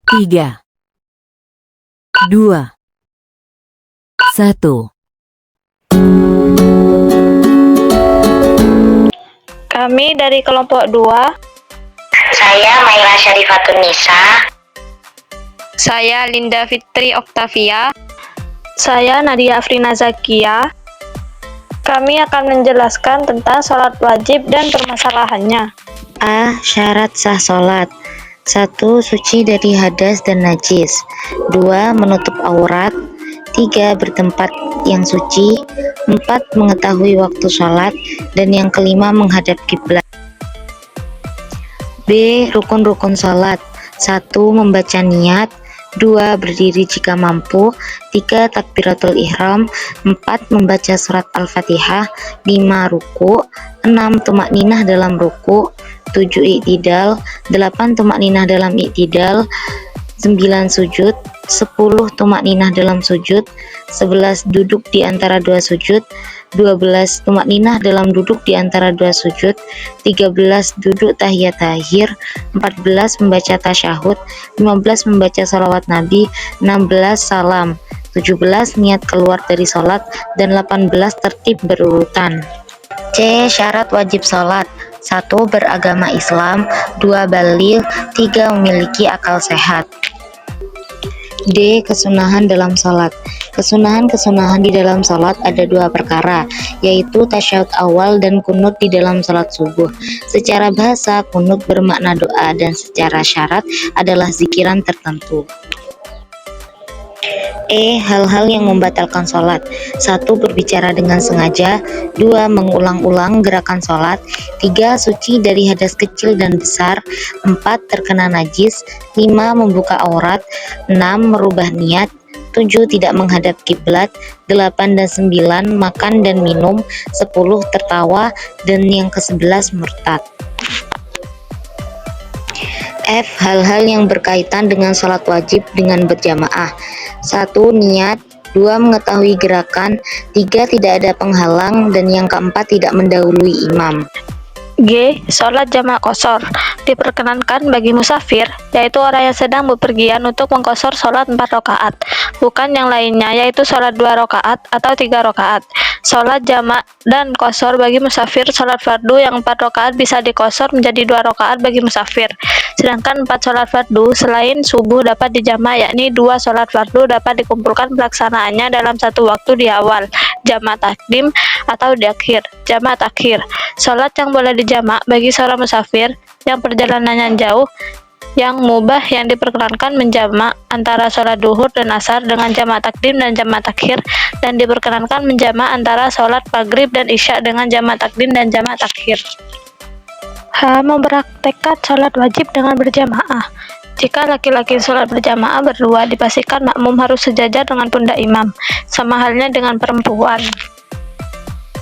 3, 2, 1. Kami dari kelompok 2. Saya Maira Syarifatun Nisa. Saya Linda Fitri Oktavia. Saya Nadia Afrina Zakia. Kami akan menjelaskan tentang sholat wajib dan permasalahannya. A. Syarat sah sholat. 1. Suci dari hadas dan najis. 2. Menutup aurat. 3. Bertempat yang suci. 4. Mengetahui waktu sholat. Dan yang kelima, menghadap kiblat. B. Rukun-rukun sholat. 1. Membaca niat. 2. Berdiri jika mampu. 3. Takbiratul ihram. 4. Membaca surat Al-Fatihah. 5. Ruku. 6. Tumakninah dalam ruku. 7. Iktidal. 8. Tumakninah dalam iktidal. 9. Sujud. 10. Tumakninah dalam sujud. 11. Duduk di antara dua sujud. 12. Tumakninah dalam duduk di antara dua sujud. 13. Duduk tahiyat akhir. 14. Membaca tasyahud. 15. Membaca salawat Nabi. 16. Salam. 17. Niat keluar dari sholat. Dan 18. Tertib berurutan. C. Syarat wajib sholat. 1. Beragama Islam. 2. Baligh. 3. Memiliki akal sehat. D. Kesunahan dalam sholat. Kesunahan-kesunahan di dalam sholat ada dua perkara, yaitu tasyahud awal dan kunut di dalam sholat subuh. Secara bahasa, kunut bermakna doa, dan secara syarat adalah zikiran tertentu. E. Hal-hal yang membatalkan sholat. 1. Berbicara dengan sengaja. 2. Mengulang-ulang gerakan sholat. 3. Suci dari hadas kecil dan besar. 4. Terkena najis. 5. Membuka aurat. 6. Merubah niat. 7. Tidak menghadap kiblat. 8 dan 9. Makan dan minum. 10. Tertawa. Dan yang ke-11 murtad. F. Hal-hal yang berkaitan dengan sholat wajib dengan berjamaah. 1. Niat. 2. Mengetahui gerakan. 3. Tidak ada penghalang. Dan yang keempat, tidak mendahului imam. G. Sholat jamak qashar. Diperkenankan bagi musafir, yaitu orang yang sedang bepergian, untuk mengqashar sholat 4 rakaat, bukan yang lainnya, yaitu sholat 2 rakaat atau 3 rakaat. Sholat jamak dan qashar bagi musafir. Sholat fardu yang 4 rakaat bisa diqashar menjadi 2 rakaat bagi musafir. Sedangkan 4 sholat fardu selain subuh dapat dijamak, yakni 2 sholat fardu dapat dikumpulkan pelaksanaannya dalam satu waktu di awal, jamak takdim, atau di akhir, jamak takhir. Sholat yang boleh dijamak bagi seorang musafir yang perjalanannya jauh, yang mubah, yang diperkenankan menjamak antara sholat duhur dan asar dengan jamak takdim dan jamak takhir, dan diperkenankan menjamak antara sholat maghrib dan isya dengan jamak takdim dan jamak takhir. H. Mempraktekkan sholat wajib dengan berjamaah. Jika laki-laki sholat berjamaah berdua, dipastikan makmum harus sejajar dengan pundak imam, sama halnya dengan perempuan.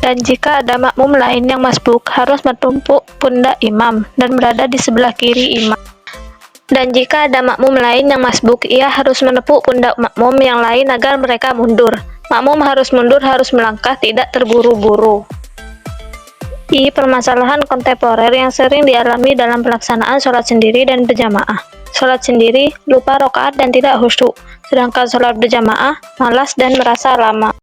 Dan jika ada makmum lain yang masbuk, harus bertumpuk pundak imam dan berada di sebelah kiri imam. Dan jika ada makmum lain yang masbuk, ia harus menepuk pundak makmum yang lain agar mereka mundur. Makmum harus mundur, harus melangkah, tidak terburu-buru. I. Permasalahan kontemporer yang sering dialami dalam pelaksanaan sholat sendiri dan berjamaah. Sholat sendiri, lupa rakaat dan tidak khusyuk. Sedangkan sholat berjamaah, malas dan merasa lama.